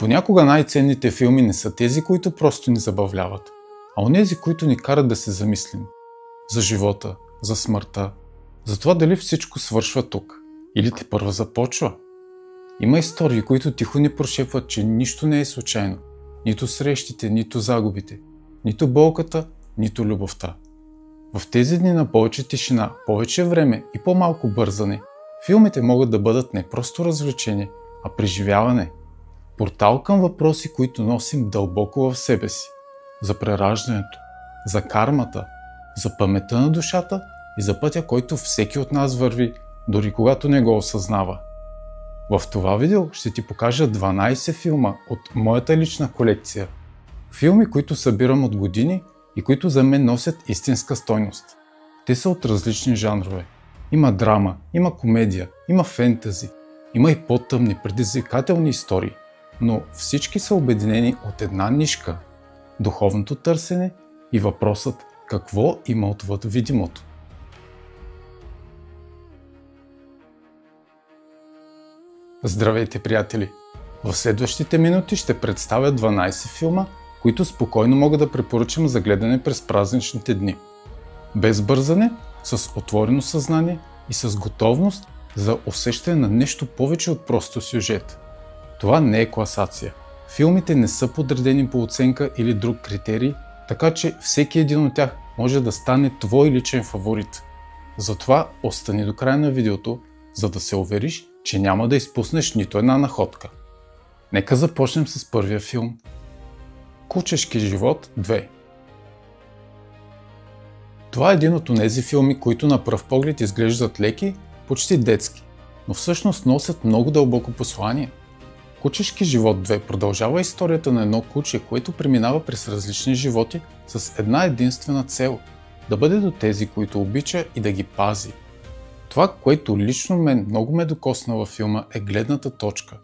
Понякога най-ценните филми не са тези, които просто ни забавляват, а онези, които ни карат да се замислим за живота, за смъртта, за това дали всичко свършва тук или тепърва започва. Има истории, които тихо ни прошепват, че нищо не е случайно. Нито срещите, нито загубите, нито болката, нито любовта. В тези дни на повече тишина, повече време и по-малко бързане, филмите могат да бъдат не просто развлечение, а преживяване. Портал към въпроси, които носим дълбоко в себе си. За прераждането, за кармата, за паметта на душата и за пътя, който всеки от нас върви, дори когато не го осъзнава. В това видео ще ти покажа 12 филма от моята лична колекция. Филми, които събирам от години и които за мен носят истинска стойност. Те са от различни жанрове. Има драма, има комедия, има фентази, има и по-тъмни, предизвикателни истории, но всички са обединени от една нишка – духовното търсене и въпросът какво има отвъд видимото. Здравейте, приятели! В следващите минути ще представя 12 филма, които спокойно мога да препоръчам за гледане през празничните дни. Без бързане, с отворено съзнание и с готовност за усещане на нещо повече от просто сюжет. Това не е класация. Филмите не са подредени по оценка или друг критерий, така че всеки един от тях може да стане твой личен фаворит. Затова остани до края на видеото, за да се увериш, че няма да изпуснеш нито една находка. Нека започнем с първия филм. Кучешки живот 2. Това е един от онези филми, които на пръв поглед изглеждат леки, почти детски, но всъщност носят много дълбоко послание. Кучешки живот 2 продължава историята на едно куче, което преминава през различни животи с една единствена цел – да бъде до тези, които обича и да ги пази. Това, което лично мен много ме докосна във филма, е гледната точка.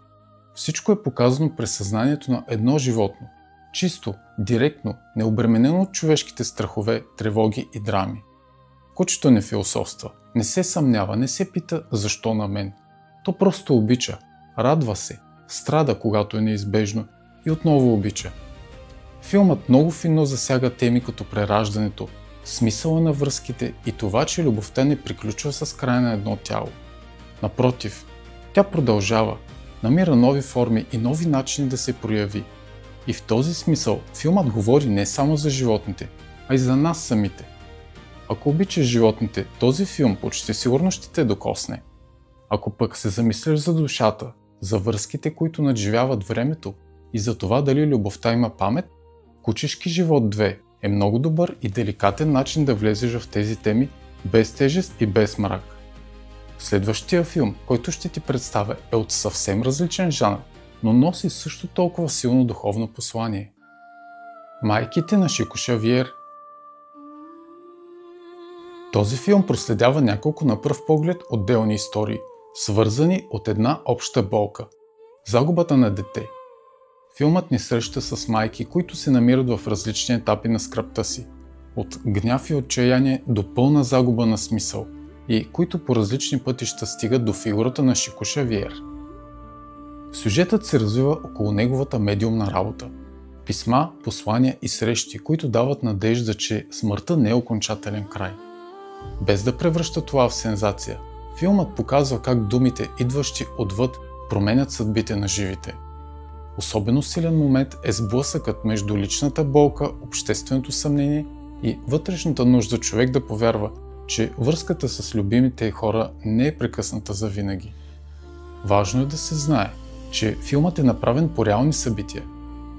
Всичко е показано през съзнанието на едно животно. Чисто, директно, необременено от човешките страхове, тревоги и драми. Кучето не философства, не се съмнява, не се пита защо на мен. То просто обича, радва се, страда, когато е неизбежно и отново обича. Филмът много финно засяга теми като прераждането, смисъла на връзките и това, че любовта не приключва с края на едно тяло. Напротив, тя продължава, намира нови форми и нови начини да се прояви. И в този смисъл филмът говори не само за животните, а и за нас самите. Ако обичаш животните, този филм почти сигурно ще те докосне. Ако пък се замисляш за душата, за връзките, които надживяват времето и за това дали любовта има памет, Кучешки живот 2 е много добър и деликатен начин да влезеш в тези теми без тежест и без мрак. Следващия филм, който ще ти представя, е от съвсем различен жанр, но носи също толкова силно духовно послание. Майките на Шико Шавиер. Този филм проследява няколко на пръв поглед отделни истории, свързани от една обща болка – загубата на дете. Филмът ни среща с майки, които се намират в различни етапи на скръбта си, от гняв и отчаяние до пълна загуба на смисъл и които по различни пътища стигат до фигурата на Шико Шавиер. Сюжетът се развива около неговата медиумна работа. Писма, послания и срещи, които дават надежда, че смъртта не е окончателен край. Без да превръща това в сензация, филмът показва как думите, идващи отвъд, променят съдбите на живите. Особено силен момент е сблъсъкът между личната болка, общественото съмнение и вътрешната нужда човек да повярва, че връзката с любимите хора не е прекъсната завинаги. Важно е да се знае, че филмът е направен по реални събития.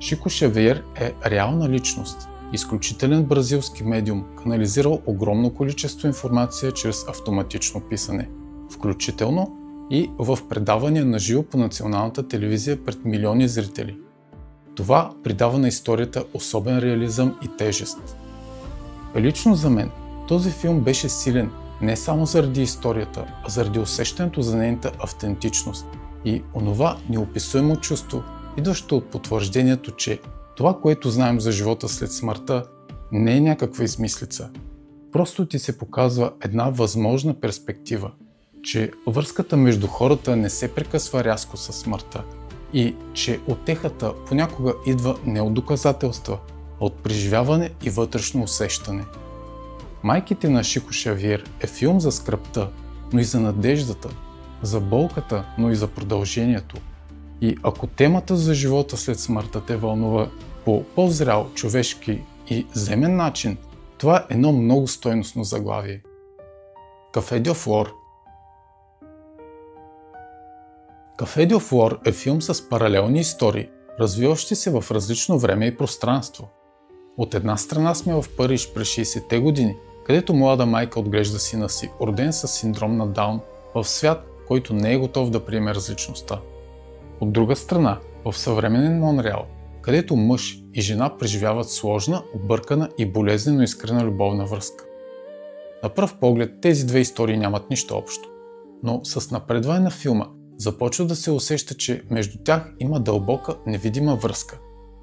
Шико Шавиер е реална личност, изключителен бразилски медиум, канализирал огромно количество информация чрез автоматично писане, включително и в предавания на живо по националната телевизия пред милиони зрители. Това придава на историята особен реализъм и тежест. Лично за мен този филм беше силен не само заради историята, а заради усещането за нейната автентичност и онова неописуемо чувство, идващо от потвърждението, че това, което знаем за живота след смъртта, не е някаква измислица. Просто ти се показва една възможна перспектива, че връзката между хората не се прекъсва рязко със смъртта, и че утехата понякога идва не от доказателства, а от преживяване и вътрешно усещане. Майките на Шико Шавиер е филм за скръбта, но и за надеждата, за болката, но и за продължението. И ако темата за живота след смъртта те вълнува по по-зрял, човешки и земен начин, това е едно много стойностно заглавие. Кафе дьо Флор. Кафе дьо Флор е филм с паралелни истории, развиващи се в различно време и пространство. От една страна сме в Париж през 60-те години, където млада майка отглежда сина си, роден с синдром на Даун, в свят, който не е готов да приеме различността. От друга страна, в съвременен Монреал, където мъж и жена преживяват сложна, объркана и болезнено искрена любовна връзка. На пръв поглед тези две истории нямат нищо общо, но с напредване на филма започва да се усеща, че между тях има дълбока, невидима връзка.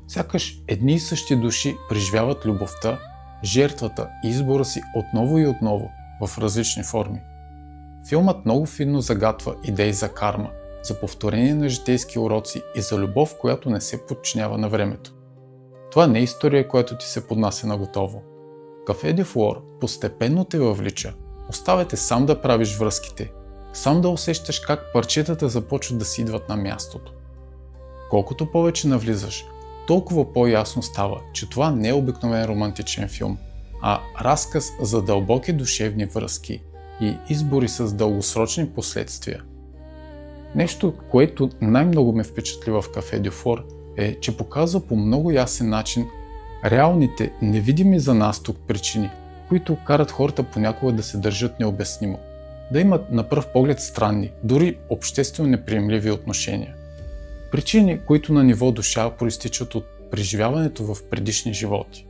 Сякаш едни и същи души преживяват любовта, жертвата и избора си отново и отново в различни форми. Филмът много финно загатва идеи за карма, за повторение на житейски уроци и за любов, която не се подчинява на времето. Това не е история, която ти се поднася на готово. Кафе дьо Флор постепенно те въвлича. Оставяте сам да правиш връзките, сам да усещаш как парчетата започват да си идват на мястото. Колкото повече навлизаш, толкова по-ясно става, че това не е обикновен романтичен филм, а разказ за дълбоки душевни връзки и избори с дългосрочни последствия. Нещо, което най-много ме впечатли в Кафе дьо Флор е, че показва по много ясен начин реалните, невидими за нас тук причини, които карат хората понякога да се държат необяснимо, да имат на пръв поглед странни, дори обществено неприемливи отношения. Причини, които на ниво душа проистичат от преживяването в предишни животи.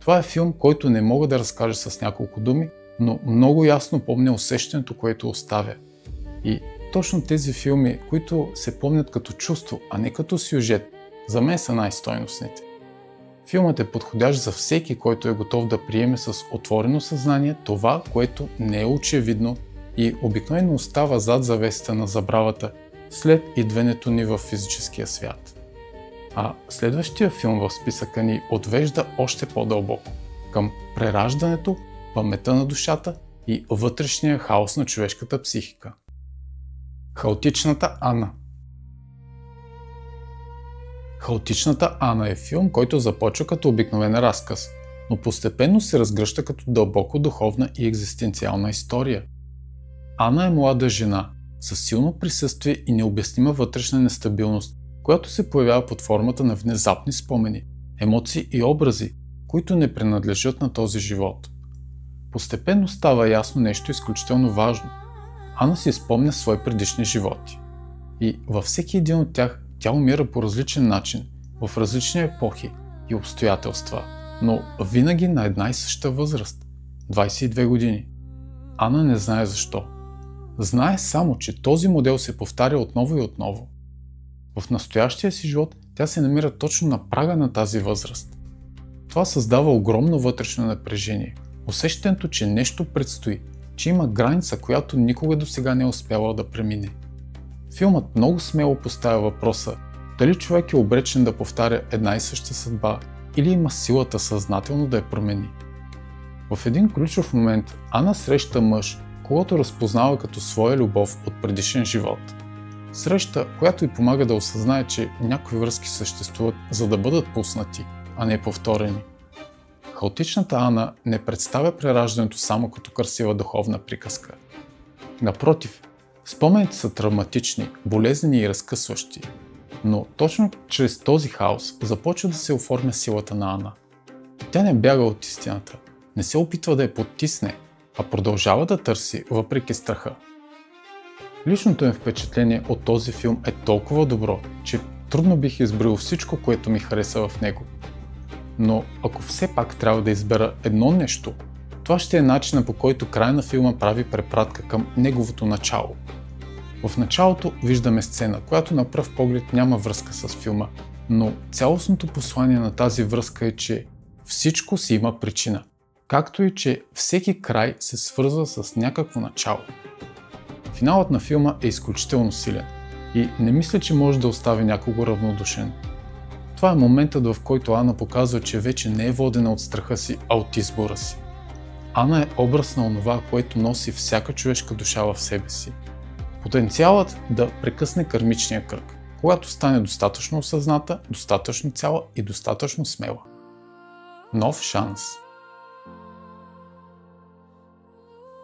Това е филм, който не мога да разкажа с няколко думи, но много ясно помня усещането, което оставя. И точно тези филми, които се помнят като чувство, а не като сюжет, за мен са най-стойностните. Филмът е подходящ за всеки, който е готов да приеме с отворено съзнание това, което не е очевидно и обикновено остава зад завесата на забравата след идването ни в физическия свят. А следващия филм в списъка ни отвежда още по-дълбоко към прераждането, паметта на душата и вътрешния хаос на човешката психика. Хаотичната Ана. Хаотичната Ана е филм, който започва като обикновен разказ, но постепенно се разгръща като дълбоко духовна и екзистенциална история. Ана е млада жена със силно присъствие и необяснима вътрешна нестабилност, която се появява под формата на внезапни спомени, емоции и образи, които не принадлежат на този живот. Постепенно става ясно нещо изключително важно. Ана си спомня свои предишни животи. И във всеки един от тях тя умира по различен начин, в различни епохи и обстоятелства, но винаги на една и съща възраст – 22 години. Ана не знае защо. Знае само, че този модел се повтаря отново и отново. В настоящия си живот тя се намира точно на прага на тази възраст. Това създава огромно вътрешно напрежение, усещането, че нещо предстои, че има граница, която никога досега не е успяла да премине. Филмът много смело поставя въпроса дали човек е обречен да повтаря една и съща съдба или има силата съзнателно да я промени. В един ключов момент Ана среща мъж, когото разпознава като своя любов от предишен живот. Среща, която й помага да осъзнае, че някои връзки съществуват, за да бъдат пуснати, а не повторени. Хаотичната Ана не представя прераждането само като красива духовна приказка. Напротив, спомените са травматични, болезнени и разкъсващи. Но точно чрез този хаос започва да се оформя силата на Ана. Тя не бяга от истината, не се опитва да я потисне, а продължава да търси въпреки страха. Личното им впечатление от този филм е толкова добро, че трудно бих избрал всичко, което ми хареса в него. Но ако все пак трябва да избера едно нещо, това ще е начина, по който края на филма прави препратка към неговото начало. В началото виждаме сцена, която на пръв поглед няма връзка с филма, но цялостното послание на тази връзка е, че всичко си има причина, както и че всеки край се свързва с някакво начало. Финалът на филма е изключително силен и не мисля, че може да остави някого равнодушен. Това е моментът, в който Ана показва, че вече не е водена от страха си, а от избора си. Ана е образ на онова, което носи всяка човешка душа в себе си. Потенциалът да прекъсне кармичния кръг, когато стане достатъчно осъзната, достатъчно цяла и достатъчно смела. Нов шанс.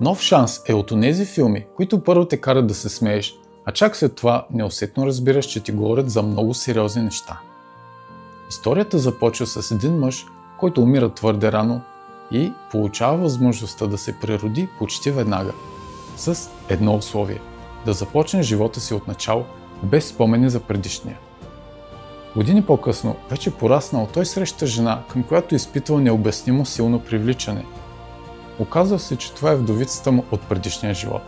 Нов шанс е от онези филми, които първо те карат да се смееш, а чак след това неусетно разбираш, че ти говорят за много сериозни неща. Историята започва с един мъж, който умира твърде рано и получава възможността да се прероди почти веднага, с едно условие – да започне живота си от начало, без спомени за предишния. Години по-късно, вече пораснал, той среща жена, към която изпитвал необяснимо силно привличане. Оказва се, че това е вдовицата му от предишния живот.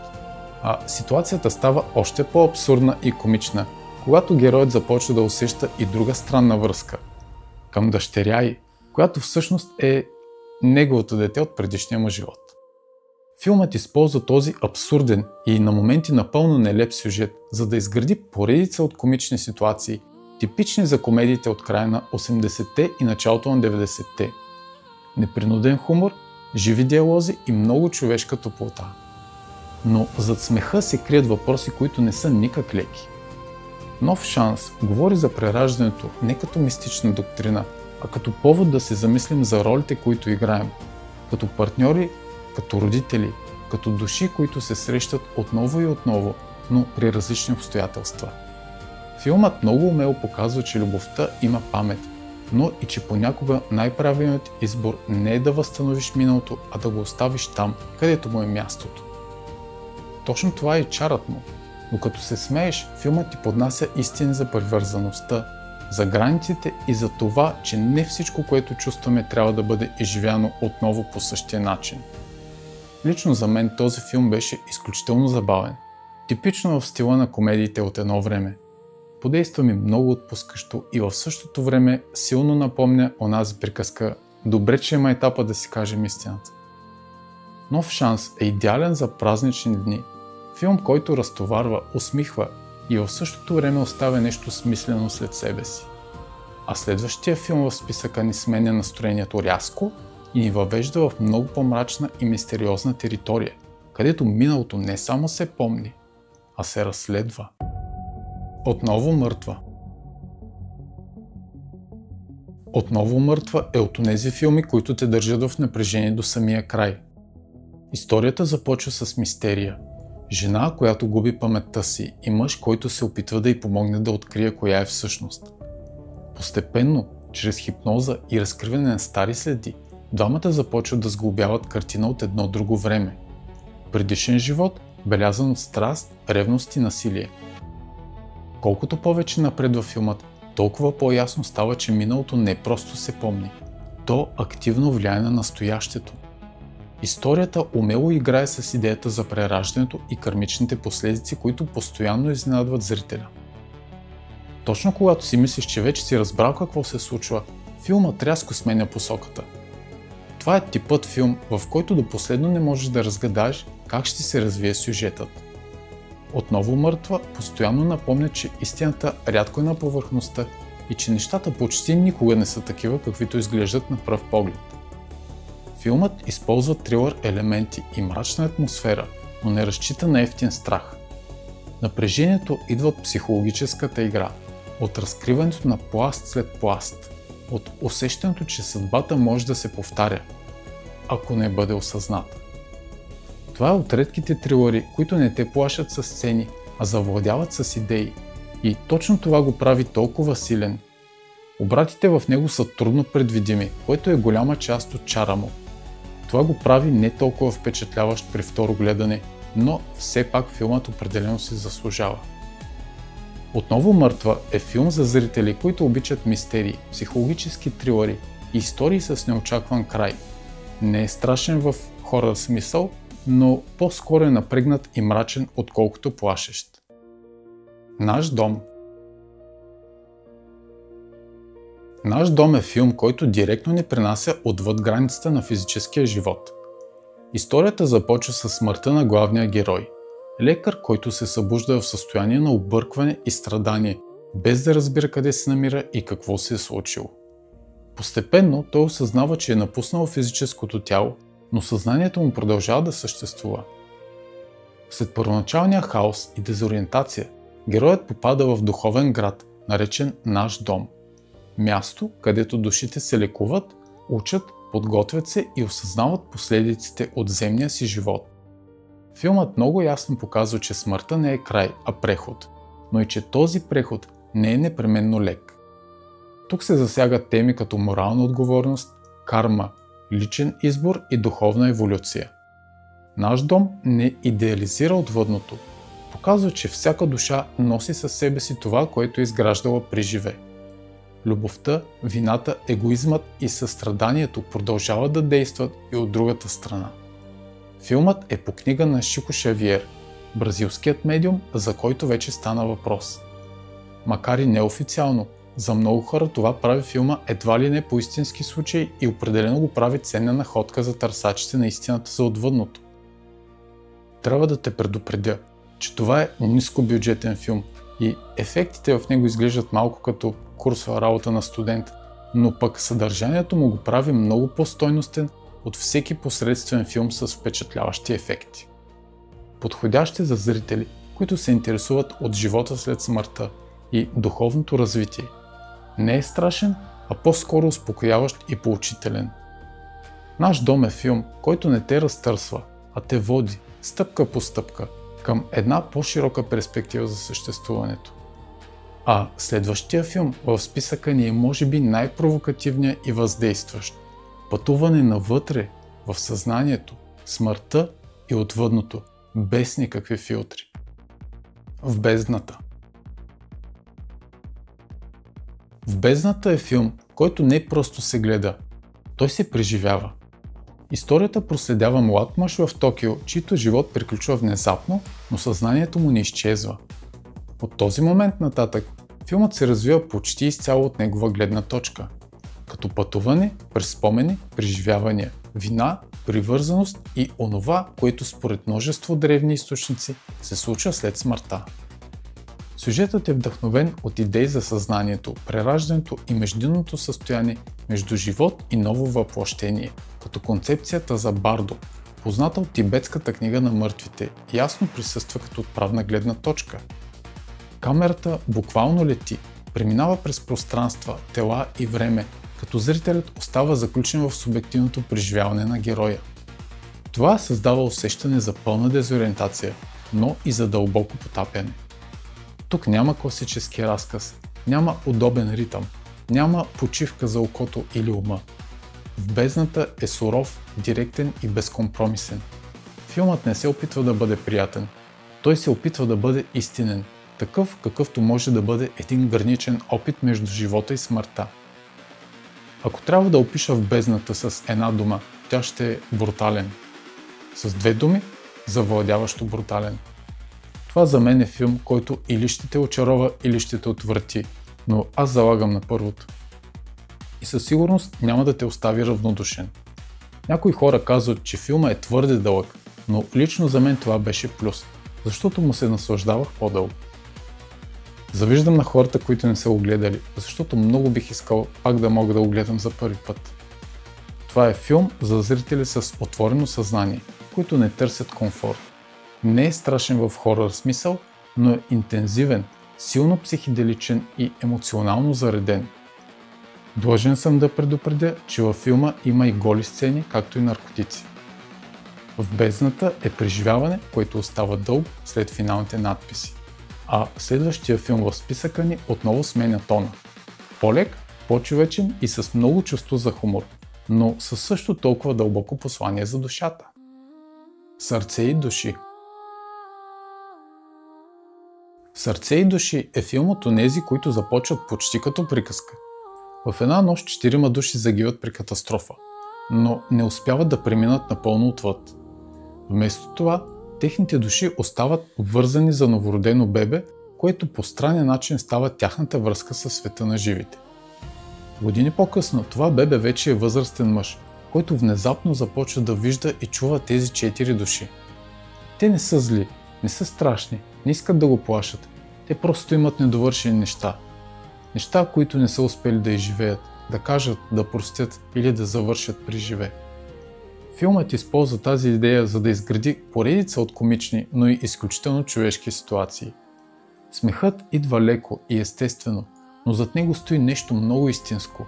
А ситуацията става още по-абсурдна и комична, когато героят започва да усеща и друга странна връзка към дъщеря й, която всъщност е неговото дете от предишния му живот. Филмът използва този абсурден и на моменти напълно нелеп сюжет, за да изгради поредица от комични ситуации, типични за комедиите от края на 80-те и началото на 90-те. Непринуден хумор, живи диалози и много човешка топлота. Но зад смеха се крият въпроси, които не са никак леки. Нов шанс говори за прераждането не като мистична доктрина, а като повод да се замислим за ролите, които играем, като партньори, като родители, като души, които се срещат отново и отново, но при различни обстоятелства. Филмът много умело показва, че любовта има памет, но и че понякога най-правилният избор не е да възстановиш миналото, а да го оставиш там, където му е мястото. Точно това е чарът му, но като се смееш, филмът ти поднася истини за привързаността, за границите и за това, че не всичко, което чувстваме, трябва да бъде изживяно отново по същия начин. Лично за мен този филм беше изключително забавен, типично в стила на комедиите от едно време. Подейства ми много отпускащо и в същото време силно напомня онази приказка «Добре, че има етапа да си кажем истината». Нов шанс е идеален за празнични дни. Филм, който разтоварва, усмихва и в същото време оставя нещо смислено след себе си. А следващия филм в списъка ни сменя настроението рязко и ни въвежда в много по-мрачна и мистериозна територия, където миналото не само се помни, а се разследва. Отново мъртва. Отново мъртва е от онези филми, които те държат в напрежение до самия край. Историята започва с мистерия. Жена, която губи паметта си, и мъж, който се опитва да й помогне да открие коя е всъщност. Постепенно, чрез хипноза и разкриване на стари следи, двамата започват да сглобяват картина от едно друго време. Предишен живот, белязан от страст, ревност и насилие. Колкото повече напредва филмът, толкова по-ясно става, че миналото не просто се помни. То активно влияе на настоящето. Историята умело играе с идеята за прераждането и кармичните последици, които постоянно изненадват зрителя. Точно когато си мислиш, че вече си разбрал какво се случва, филмът рязко сменя посоката. Това е типът филм, в който до последно не можеш да разгадаеш как ще се развие сюжетът. Отново мъртва постоянно напомня, че истината рядко е на повърхността и че нещата почти никога не са такива, каквито изглеждат на пръв поглед. Филмът използва трилър елементи и мрачна атмосфера, но не разчита на евтин страх. Напрежението идва от психологическата игра, от разкриването на пласт след пласт, от усещането, че съдбата може да се повтаря, ако не бъде осъзната. Това е от редките трилъри, които не те плашат с сцени, а завладяват с идеи. И точно това го прави толкова силен. Обратите в него са трудно предвидими, което е голяма част от чара му. Това го прави не толкова впечатляващ при второ гледане, но все пак филмът определено се заслужава. Отново мъртва е филм за зрители, които обичат мистерии, психологически трилъри и истории с неочакван край. Не е страшен в хорър смисъл, но по-скоро е напрегнат и мрачен, отколкото плашещ. Наш дом. Наш дом е филм, който директно ни пренася отвъд границата на физическия живот. Историята започва със смъртта на главния герой. Лекар, който се събужда в състояние на объркване и страдание, без да разбира къде се намира и какво се е случило. Постепенно той осъзнава, че е напуснал физическото тяло, но съзнанието му продължава да съществува. След първоначалния хаос и дезориентация, героят попада в духовен град, наречен Наш дом. Място, където душите се лекуват, учат, подготвят се и осъзнават последиците от земния си живот. Филмът много ясно показва, че смъртта не е край, а преход, но и че този преход не е непременно лек. Тук се засягат теми като морална отговорност, карма, личен избор и духовна еволюция. Наш дом не идеализира отвъдното, показва, че всяка душа носи със себе си това, което е изграждала при живе. Любовта, вината, егоизмът и състраданието продължават да действат и от другата страна. Филмът е по книга на Шико Шавиер, бразилският медиум, за който вече стана въпрос. Макар и неофициално, за много хора това прави филма едва ли не по истински случай и определено го прави ценна находка за търсачите на истината за отвъдното. Трябва да те предупредя, че това е нискобюджетен филм и ефектите в него изглеждат малко като курсова работа на студент, но пък съдържанието му го прави много по-стойностен от всеки посредствен филм с впечатляващи ефекти. Подходящ е за зрители, които се интересуват от живота след смъртта и духовното развитие. Не е страшен, а по-скоро успокояващ и поучителен. Наш дом е филм, който не те разтърсва, а те води, стъпка по стъпка, към една по-широка перспектива за съществуването. А следващия филм в списъка ни е може би най-провокативният и въздействащ. Пътуване навътре, в съзнанието, смъртта и отвъдното, без никакви филтри. В бездната. В бездната е филм, който не просто се гледа, той се преживява. Историята проследява млад мъж в Токио, чийто живот приключва внезапно, но съзнанието му не изчезва. От този момент нататък филмът се развива почти изцяло от негова гледна точка. Като пътуване, през спомени, преживявания, вина, привързаност и онова, което според множество древни източници се случва след смъртта. Сюжетът е вдъхновен от идеи за съзнанието, прераждането и междинното състояние между живот и ново въплъщение, като концепцията за Бардо, позната от тибетската книга на мъртвите, ясно присъства като отправна гледна точка. Камерата буквално лети, преминава през пространства, тела и време, като зрителят остава заключен в субективното преживяване на героя. Това създава усещане за пълна дезориентация, но и за дълбоко потапяне. Тук няма класически разказ, няма удобен ритъм, няма почивка за окото или ума. В бездната е суров, директен и безкомпромисен. Филмът не се опитва да бъде приятен, той се опитва да бъде истинен, такъв какъвто може да бъде един граничен опит между живота и смъртта. Ако трябва да опиша в бездната с една дума, тя ще е брутален. С две думи – завладяващо брутален. Това за мен е филм, който или ще те очарова, или ще те отврати, но аз залагам на първото. И със сигурност няма да те остави равнодушен. Някои хора казват, че филма е твърде дълъг, но лично за мен това беше плюс, защото му се наслаждавах по-дълго. Завиждам на хората, които не са го гледали, защото много бих искал пак да мога да го гледам за първи път. Това е филм за зрители с отворено съзнание, които не търсят комфорт. Не е страшен в хорър смисъл, но е интензивен, силно психоделичен и емоционално зареден. Длъжен съм да предупредя, че във филма има и голи сцени, както и наркотици. В бездната е преживяване, което остава дълго след финалните надписи. А следващия филм в списъка ни отново сменя тона. По-лек, по-човечен и с много чувство за хумор, но със също толкова дълбоко послание за душата. Сърце и души. Сърце и души е филм от онези, които започват почти като приказка. В една нощ 4 души загиват при катастрофа, но не успяват да преминат напълно отвъд. Вместо това, техните души остават вързани за новородено бебе, което по странен начин става тяхната връзка със света на живите. Години по-късно това бебе вече е възрастен мъж, който внезапно започва да вижда и чува тези 4 души. Те не са зли, не са страшни, не искат да го плашат. Те просто имат недовършени неща. Неща, които не са успели да изживеят, да кажат, да простят или да завършат при живе. Филмът използва тази идея, за да изгради поредица от комични, но и изключително човешки ситуации. Смехът идва леко и естествено, но зад него стои нещо много истинско.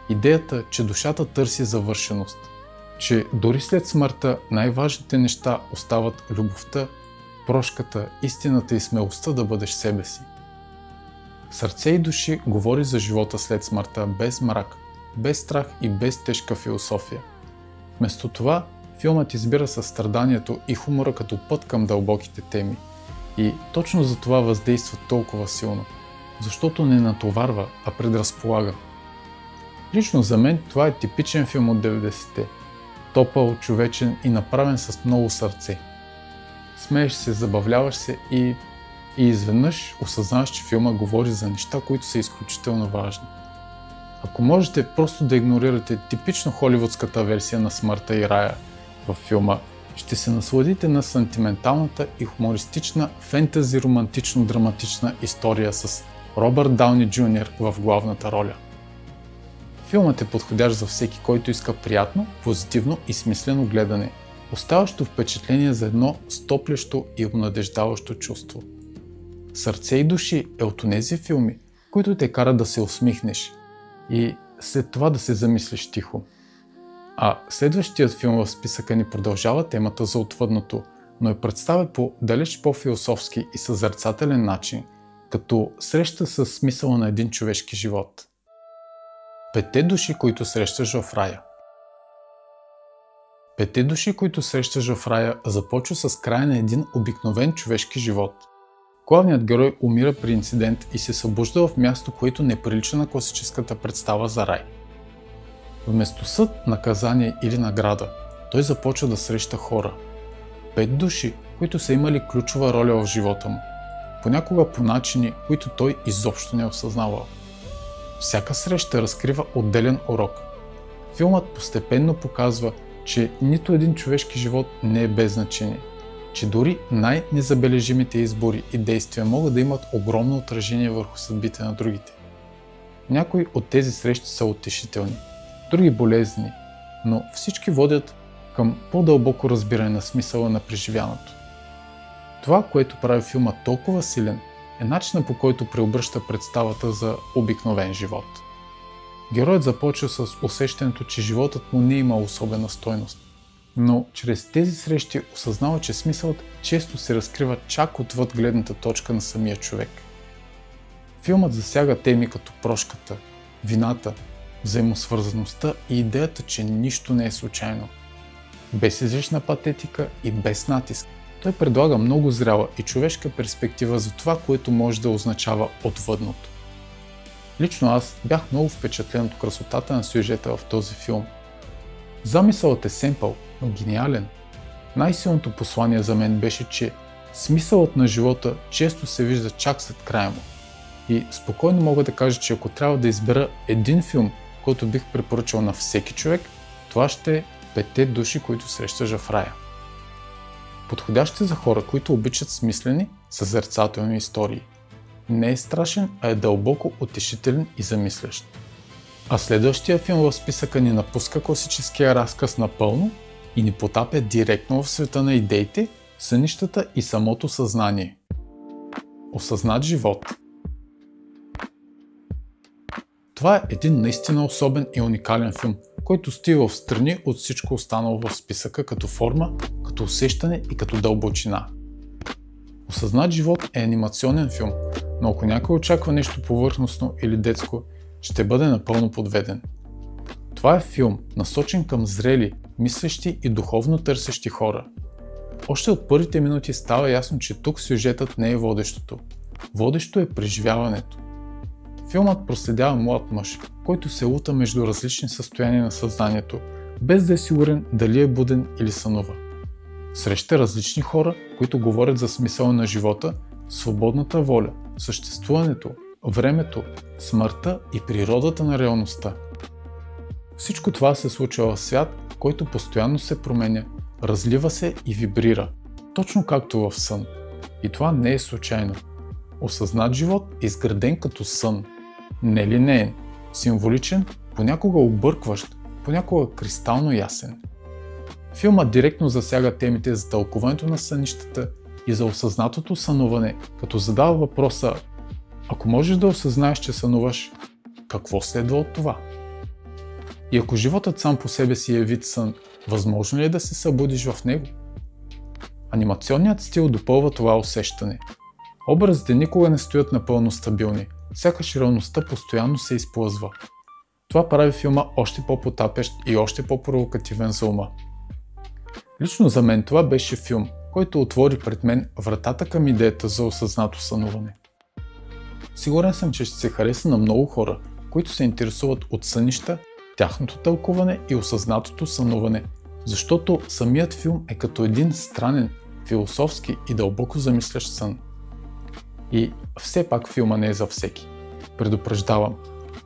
Идеята, че душата търси завършеност, че дори след смъртта най-важните неща остават любовта, прошката, истината и смелостта да бъдеш себе си. Сърце и души говори за живота след смъртта без мрак, без страх и без тежка философия. Вместо това, филмът избира състраданието и хумора като път към дълбоките теми. И точно за това въздейства толкова силно, защото не натоварва, а предразполага. Лично за мен това е типичен филм от 90-те. Топъл, човечен и направен с много сърце. Смееш се, забавляваш се и изведнъж осъзнаваш, че филма говори за неща, които са изключително важни. Ако можете просто да игнорирате типично холивудската версия на смъртта и рая във филма, ще се насладите на сантименталната и хумористична фентази романтично-драматична история с Робърт Дауни Джуниор в главната роля. Филмът е подходящ за всеки, който иска приятно, позитивно и смислено гледане, оставащо впечатление за едно стоплящо и обнадеждаващо чувство. Сърце и души е от онези филми, които те карат да се усмихнеш и след това да се замислиш тихо. А следващият филм в списъка ни продължава темата за отвъдното, но е представен по далеч по-философски и съзерцателен начин, като среща с смисъла на един човешки живот. Петте души, които срещаш в рая. Петте души, които срещаш в рая, започва с края на един обикновен човешки живот. Главният герой умира при инцидент и се събужда в място, което не прилича на класическата представа за рай. Вместо съд, наказание или награда, той започва да среща хора. 5 души, които са имали ключова роля в живота му. Понякога по начини, които той изобщо не е осъзнавал. Всяка среща разкрива отделен урок. Филмът постепенно показва, че нито един човешки живот не е без значение. Че дори най-незабележимите избори и действия могат да имат огромно отражение върху съдбите на другите. Някои от тези срещи са утешителни, други болезнени, но всички водят към по-дълбоко разбиране на смисъла на преживяното. Това, което прави филма толкова силен, е начинът, по който преобръща представата за обикновен живот. Героят започва с усещането, че животът му не има особена стойност, но чрез тези срещи осъзнава, че смисълът често се разкрива чак отвъд гледната точка на самия човек. Филмът засяга теми като прошката, вината, взаимосвързаността и идеята, че нищо не е случайно. Без излишна патетика и без натиск. Той предлага много зряла и човешка перспектива за това, което може да означава отвъдното. Лично аз бях много впечатлен от красотата на сюжета в този филм. Замисълът е семпъл, но гениален. Най-силното послание за мен беше, че смисълът на живота често се вижда чак след края му. И спокойно мога да кажа, че ако трябва да избера един филм, който бих препоръчал на всеки човек, това ще е Петте души, които срещаш в рая. Подходящ е за хора, които обичат смислени, съзерцателни истории. Не е страшен, а е дълбоко утешителен и замислящ. А следващия филм в списъка ни напуска класическия разказ напълно и ни потапя директно в света на идеите, сънищата и самото съзнание. Осъзнат живот. Това е един наистина особен и уникален филм, който стои в страни от всичко останало в списъка като форма, като усещане и като дълбочина. Осъзнат живот е анимационен филм, но ако някой очаква нещо повърхностно или детско, ще бъде напълно подведен. Това е филм, насочен към зрели, мислещи и духовно търсещи хора. Още от първите минути става ясно, че тук сюжетът не е водещото. Водещо е преживяването. Филмът проследява млад мъж, който се лута между различни състояния на съзнанието, без да е сигурен дали е буден или сънува. Среща различни хора, които говорят за смисъла на живота, свободната воля, съществуването, времето, смъртта и природата на реалността. Всичко това се случва в свят, който постоянно се променя, разлива се и вибрира, точно както в сън. И това не е случайно. Осъзнат живот е изграден като сън. Нелинеен, символичен, понякога объркващ, понякога кристално ясен. Филмът директно засяга темите за тълкуването на сънищата и за осъзнатото сънуване, като задава въпроса: ако можеш да осъзнаеш, че сънуваш, какво следва от това? И ако животът сам по себе си е вид сън, възможно ли е да се събудиш в него? Анимационният стил допълва това усещане. Образите никога не стоят напълно стабилни, сякаш реалността постоянно се изплъзва. Това прави филма още по-потапящ и още по-провокативен за ума. Лично за мен това беше филм, който отвори пред мен вратата към идеята за осъзнато сънуване. Сигурен съм, че ще се хареса на много хора, които се интересуват от сънища, тяхното тълкуване и осъзнатото сънуване, защото самият филм е като един странен, философски и дълбоко замислящ сън. И все пак филма не е за всеки. Предупреждавам,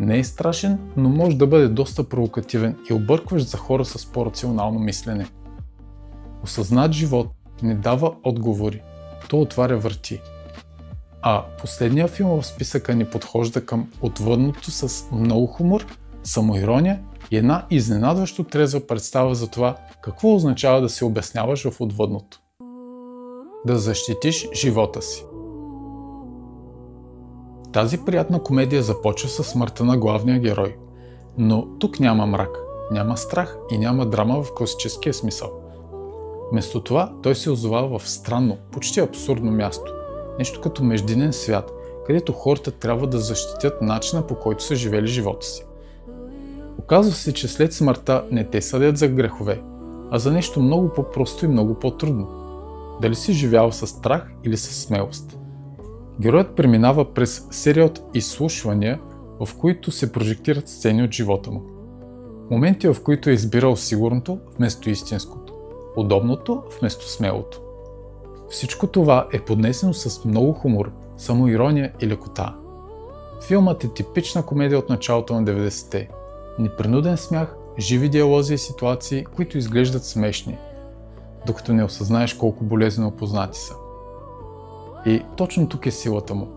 не е страшен, но може да бъде доста провокативен и объркващ за хора с по-рационално мислене. Осъзнат живот не дава отговори, то отваря врати. А последният филм в списъка ни подхожда към отвъдното с много хумор, самоирония и една изненадващо трезва представа за това какво означава да се обясняваш в отвъдното. Да защитиш живота си. Тази приятна комедия започва със смъртта на главния герой. Но тук няма мрак, няма страх и няма драма в класическия смисъл. Вместо това той се озова в странно, почти абсурдно място. Нещо като междинен свят, където хората трябва да защитят начина, по който са живели живота си. Оказва се, че след смъртта не те съдят за грехове, а за нещо много по-просто и много по-трудно. Дали си живял с страх или с смелост. Героят преминава през серия от изслушвания, в които се прожектират сцени от живота му. Моменти, в които е избирал сигурното вместо истинското, удобното вместо смелото. Всичко това е поднесено с много хумор, самоирония и лекота. Филмът е типична комедия от началото на 90-те. Непринуден смях, живи диалози и ситуации, които изглеждат смешни, докато не осъзнаеш колко болезнено опознати са. И точно тук е силата му.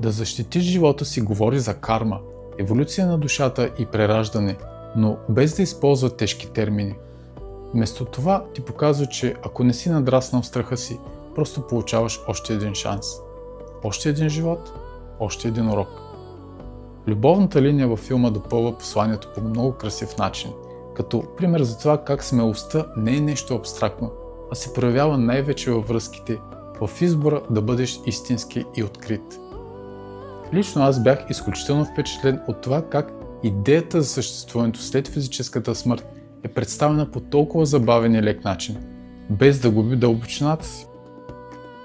Да защитиш живота си говори за карма, еволюция на душата и прераждане, но без да използва тежки термини. Вместо това ти показва, че ако не си надраснал страха си, просто получаваш още един шанс. Още един живот, още един урок. Любовната линия във филма допълва посланието по много красив начин, като пример за това как смелостта не е нещо абстрактно, а се проявява най-вече във връзките, в избора да бъдеш истински и открит. Лично аз бях изключително впечатлен от това как идеята за съществуването след физическата смърт е представена по толкова забавен и лек начин, без да губи дълбочината си.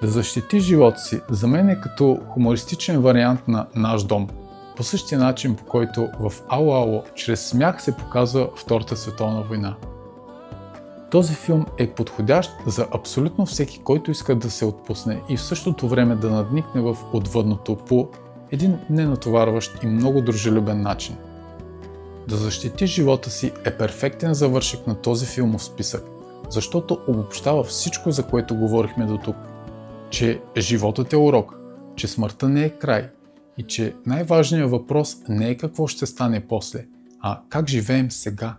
Да защити живота си за мен е като хумористичен вариант на Наш дом, по същия начин, по който в Ало Ало чрез смях се показва Втората световна война. Този филм е подходящ за абсолютно всеки, който иска да се отпусне и в същото време да надникне в отвъдното по един ненатоварващ и много дружелюбен начин. Да защити живота си е перфектен завършек на този филмов списък, защото обобщава всичко, за което говорихме до тук. Че животът е урок, че смъртта не е край и че най-важният въпрос не е какво ще стане после, а как живеем сега.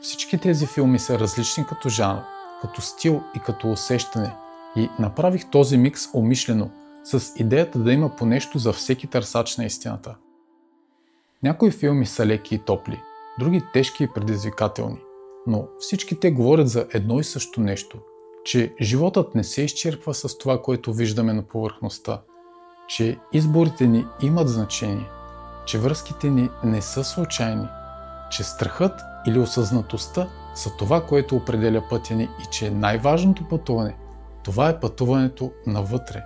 Всички тези филми са различни като жанр, като стил и като усещане и направих този микс умишлено, с идеята да има по нещо за всеки търсач на истината. Някои филми са леки и топли, други тежки и предизвикателни, но всички те говорят за едно и също нещо, че животът не се изчерпва с това, което виждаме на повърхността, че изборите ни имат значение, че връзките ни не са случайни, че страхът или осъзнатостта са това, което определя пътя ни и че най-важното пътуване, това е пътуването навътре.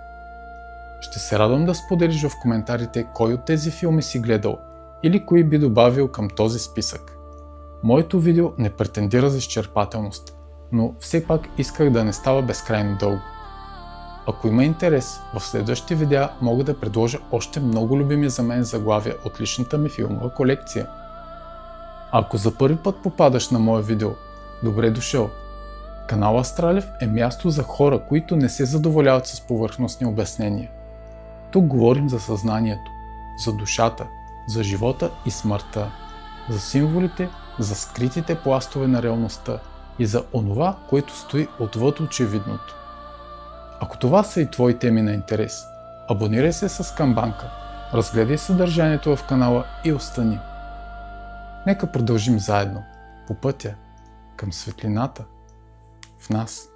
Ще се радвам да споделиш в коментарите кой от тези филми си гледал или кои би добавил към този списък. Моето видео не претендира за изчерпателност, но все пак исках да не става безкрайно дълго. Ако има интерес, в следващите видеа мога да предложа още много любими за мен заглавия от личната ми филмова колекция. Ако за първи път попадаш на моя видео, добре дошъл! Канал Астралев е място за хора, които не се задоволяват с повърхностни обяснения. Тук говорим за съзнанието, за душата, за живота и смъртта, за символите, за скритите пластове на реалността и за онова, което стои отвъд очевидното. Ако това са и твои теми на интерес, абонирай се с камбанка, разгледай съдържанието в канала и остани. Нека продължим заедно по пътя към светлината в нас.